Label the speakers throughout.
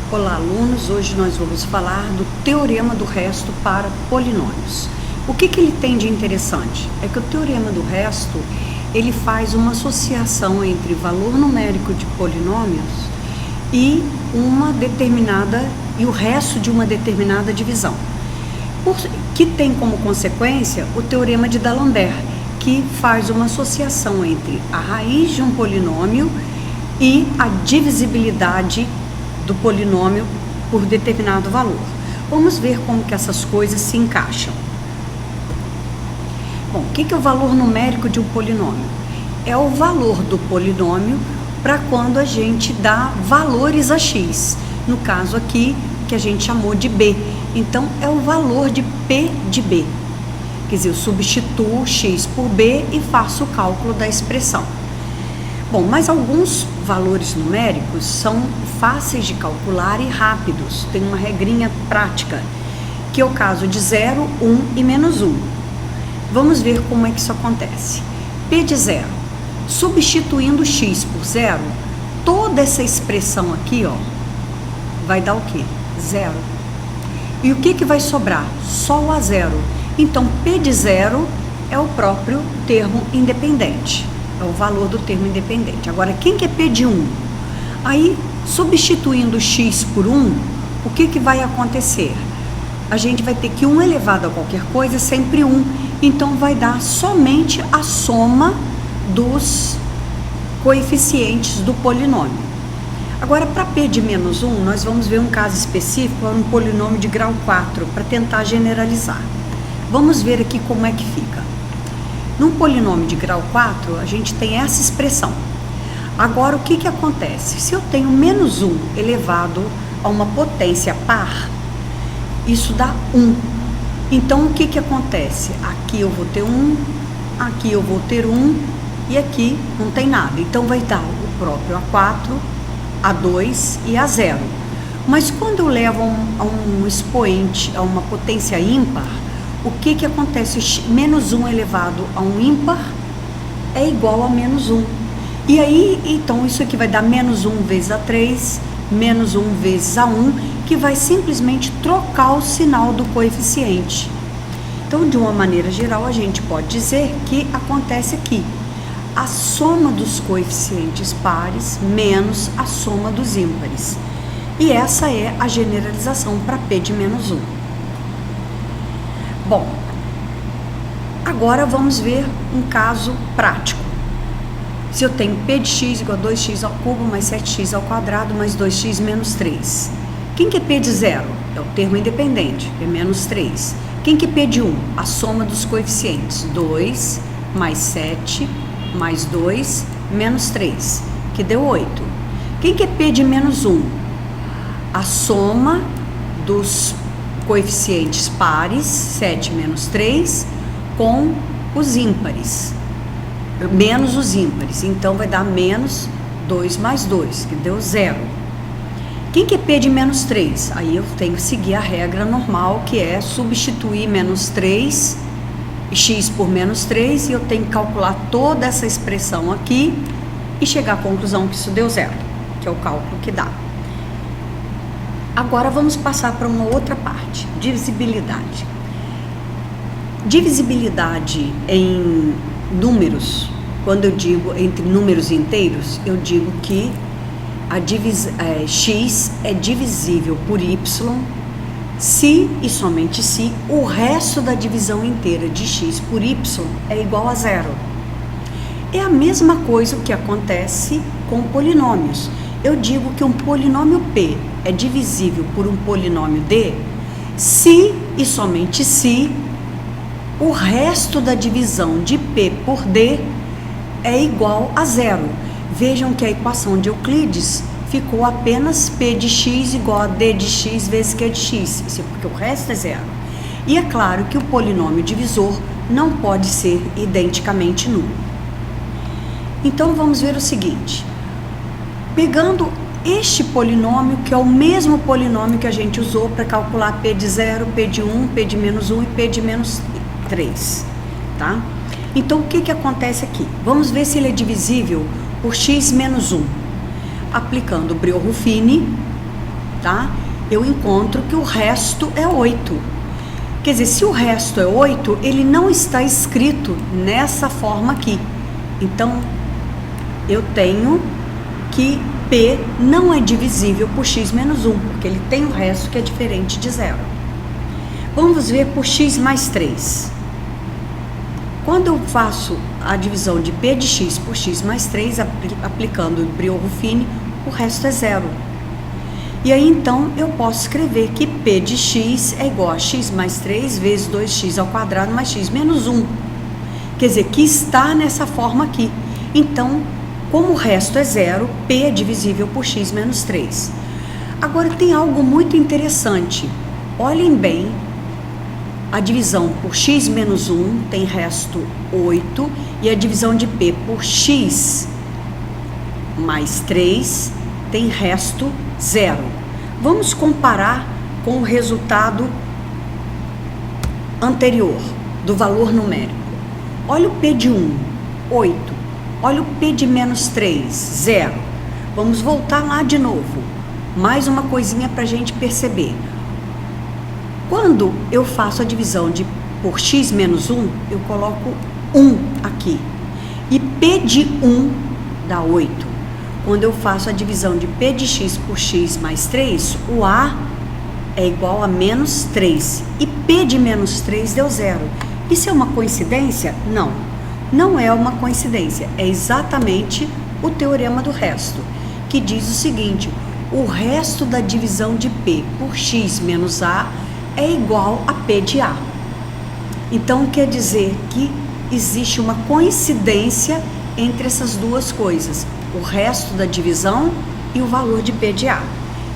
Speaker 1: Olá, alunos! Hoje nós vamos falar do teorema do resto para polinômios. O que ele tem de interessante? É que o teorema do resto, ele faz uma associação entre valor numérico de polinômios e o resto de uma determinada divisão. Que tem como consequência o teorema de D'Alembert, que faz uma associação entre a raiz de um polinômio e a divisibilidade do polinômio por determinado valor. Vamos ver como que essas coisas se encaixam. Bom, o que é o valor numérico de um polinômio? É o valor do polinômio para quando a gente dá valores a x. No caso aqui, que a gente chamou de b. Então, é o valor de p de b. Quer dizer, eu substituo x por b e faço o cálculo da expressão. Bom, mas alguns valores numéricos são fáceis de calcular e rápidos. Tem uma regrinha prática, que é o caso de 0, 1 e menos 1. Vamos ver como é que isso acontece. P de 0, substituindo x por 0, toda essa expressão aqui, ó, vai dar o quê? 0. E o que vai sobrar? Só o A0. Então, P de 0 é o próprio termo independente. É o valor do termo independente. Agora, quem que é P de 1? Aí, substituindo x por 1, o que vai acontecer? A gente vai ter que 1 elevado a qualquer coisa é sempre 1. Então, vai dar somente a soma dos coeficientes do polinômio. Agora, para P de menos 1, nós vamos ver um caso específico, um polinômio de grau 4, para tentar generalizar. Vamos ver aqui como é que fica. Num polinômio de grau 4, a gente tem essa expressão. Agora, o que acontece? Se eu tenho menos 1 elevado a uma potência par, isso dá 1. Então, o que acontece? Aqui eu vou ter 1, aqui eu vou ter 1 e aqui não tem nada. Então, vai dar o próprio A4, A2 e A0. Mas quando eu levo a um expoente, a uma potência ímpar, o que acontece? Menos 1 elevado a um ímpar é igual a menos 1. E aí, então, isso aqui vai dar menos 1 vezes A3, menos 1 vezes A1, que vai simplesmente trocar o sinal do coeficiente. Então, de uma maneira geral, a gente pode dizer que acontece aqui a soma dos coeficientes pares menos a soma dos ímpares. E essa é a generalização para P de menos 1. Bom, agora vamos ver um caso prático. Se eu tenho P de x igual a 2x ao cubo mais 7x ao quadrado mais 2x menos 3. Quem que é P de 0? É o termo independente, é menos 3. Quem que é P de 1? A soma dos coeficientes, 2 mais 7 mais 2 menos 3, que deu 8. Quem que é P de menos 1? A soma dos coeficientes pares, 7 menos 3, com os ímpares, menos os ímpares. Então, vai dar menos 2 mais 2, que deu 0. Quem que é P de menos 3? Aí eu tenho que seguir a regra normal, que é substituir menos 3, x por menos 3, e eu tenho que calcular toda essa expressão aqui e chegar à conclusão que isso deu 0, que é o cálculo que dá. Agora vamos passar para uma outra parte, divisibilidade. Divisibilidade em números, quando eu digo entre números inteiros, eu digo que x é divisível por y se e somente se o resto da divisão inteira de x por y é igual a 0. É a mesma coisa que acontece com polinômios. Eu digo que um polinômio P é divisível por um polinômio D se e somente se o resto da divisão de P por D é igual a 0. Vejam que a equação de Euclides ficou apenas P de x igual a D de x vezes Q de x, isso é porque o resto é 0. E é claro que o polinômio divisor não pode ser identicamente nulo. Então, vamos ver o seguinte. Pegando este polinômio, que é o mesmo polinômio que a gente usou para calcular P de 0, P de 1, P de menos 1 e P de menos 3, tá? Então, o que acontece aqui? Vamos ver se ele é divisível por x menos 1. Aplicando o Brio-Ruffini, tá? Eu encontro que o resto é 8. Quer dizer, se o resto é 8, ele não está escrito nessa forma aqui. Então, eu tenho que P não é divisível por x menos 1, porque ele tem o resto que é diferente de 0. Vamos ver por x mais 3. Quando eu faço a divisão de P de x por x mais 3, aplicando o Briot-Ruffini, o resto é 0. E aí, então, eu posso escrever que P de x é igual a x mais 3 vezes 2x ao quadrado mais x menos 1. Quer dizer, que está nessa forma aqui. Então, como o resto é 0, P é divisível por x menos 3. Agora, tem algo muito interessante. Olhem bem, a divisão por x menos 1 tem resto 8, e a divisão de P por x mais 3 tem resto 0. Vamos comparar com o resultado anterior do valor numérico. Olha o P de 1, 8. Olha o P de menos 3, 0. Vamos voltar lá de novo. Mais uma coisinha para a gente perceber. Quando eu faço a divisão por x menos 1, eu coloco 1 aqui. E P de 1 dá 8. Quando eu faço a divisão de P de x por x mais 3, o A é igual a menos 3. E P de menos 3 deu 0. Isso é uma coincidência? Não. Não é uma coincidência. É exatamente o teorema do resto, que diz o seguinte: o resto da divisão de P por x menos A é igual a P de A. Então, quer dizer que existe uma coincidência entre essas duas coisas, o resto da divisão e o valor de P de A.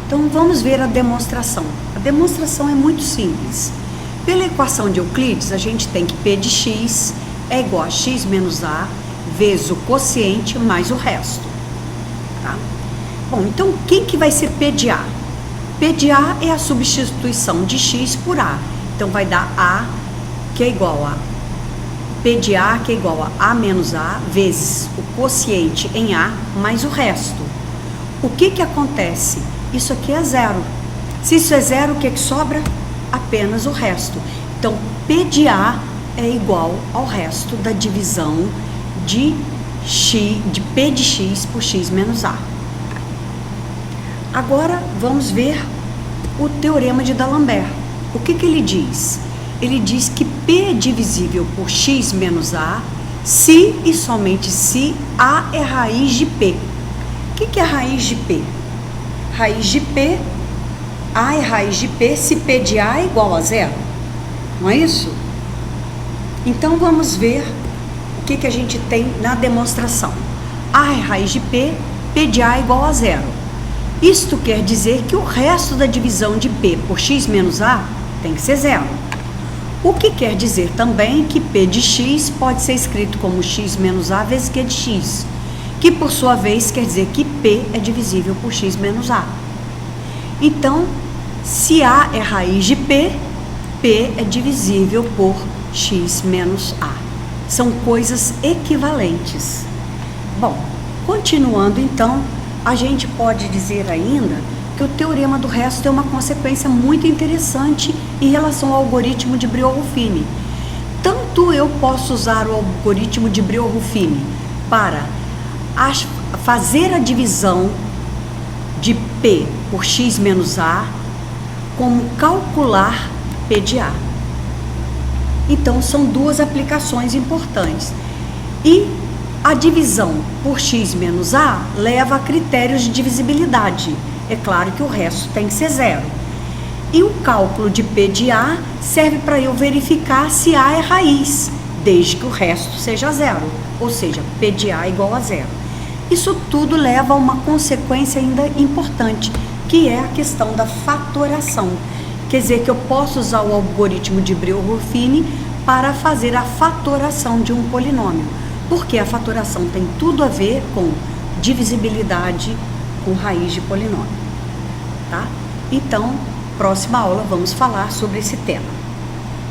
Speaker 1: Então, vamos ver a demonstração. A demonstração é muito simples. Pela equação de Euclides, a gente tem que P de x é igual a x menos A vezes o quociente mais o resto. Tá? Bom, então, quem que vai ser P de A? P de A é a substituição de x por A. Então, vai dar A, que é igual a P de A, que é igual a menos A, vezes o quociente em A, mais o resto. O que que acontece? Isso aqui é 0. Se isso é 0, o que que sobra? Apenas o resto. Então, P de A é igual ao resto da divisão de P de x por x menos A. Agora, vamos ver o teorema de D'Alembert. O que que ele diz? Ele diz que P é divisível por x menos A se e somente se A é raiz de P. O que que é raiz de P? Raiz de P, A é raiz de P se P de A é igual a 0. Não é isso? Então, vamos ver o que que a gente tem na demonstração. A é raiz de P, P de A é igual a 0. Isto quer dizer que o resto da divisão de P por x menos A tem que ser 0. O que quer dizer também que P de x pode ser escrito como x menos A vezes Q de x, que por sua vez quer dizer que P é divisível por x menos A. Então, se A é raiz de P, P é divisível por x menos A. São coisas equivalentes. Bom, continuando então, a gente pode dizer ainda que o teorema do resto é uma consequência muito interessante em relação ao algoritmo de Briot-Ruffini. Tanto eu posso usar o algoritmo de Briot-Ruffini para fazer a divisão de P por x menos A, como calcular P de A. Então, são duas aplicações importantes. E a divisão por x menos A leva a critérios de divisibilidade. É claro que o resto tem que ser 0. E o cálculo de P de A serve para eu verificar se A é raiz, desde que o resto seja 0. Ou seja, P de A igual a 0. Isso tudo leva a uma consequência ainda importante, que é a questão da fatoração. Quer dizer que eu posso usar o algoritmo de Briot-Ruffini para fazer a fatoração de um polinômio, porque a fatoração tem tudo a ver com divisibilidade com raiz de polinômio, tá? Então, próxima aula vamos falar sobre esse tema.